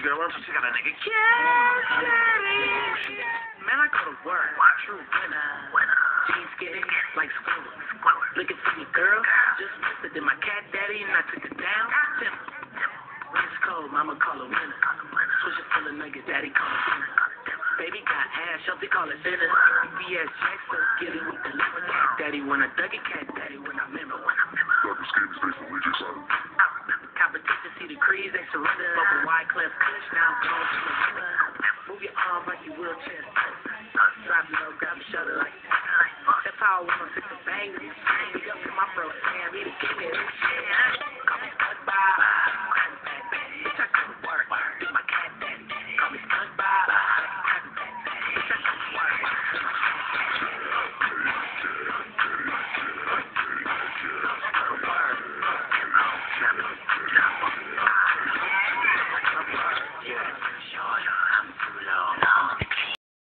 got one? She got a nigga. Cat Daddy. Man, I go to work. True winner. Jeans skinny like squirrel. Looking for me, girl. Just listed in my Cat Daddy and I took it down. When it's cold, mama call her winner. Swisher full of nuggets, daddy call it dinner. Baby got ass, Shelby call it dinner. BS Jackson, get it with the liver. Cat Daddy when I dug it, Cat Daddy when I remember. Dr. Skinny's face from Legend Side. Competition, see the crease, they surrender. Bubble wide clef kush, now I'm going to the river. Move your arm like you wheelchair. Drop low, grab a shoulder like that. That's how I want to fix a bang. Bang me up to my bro, damn, he the king of this shit. Call me Bud Bob.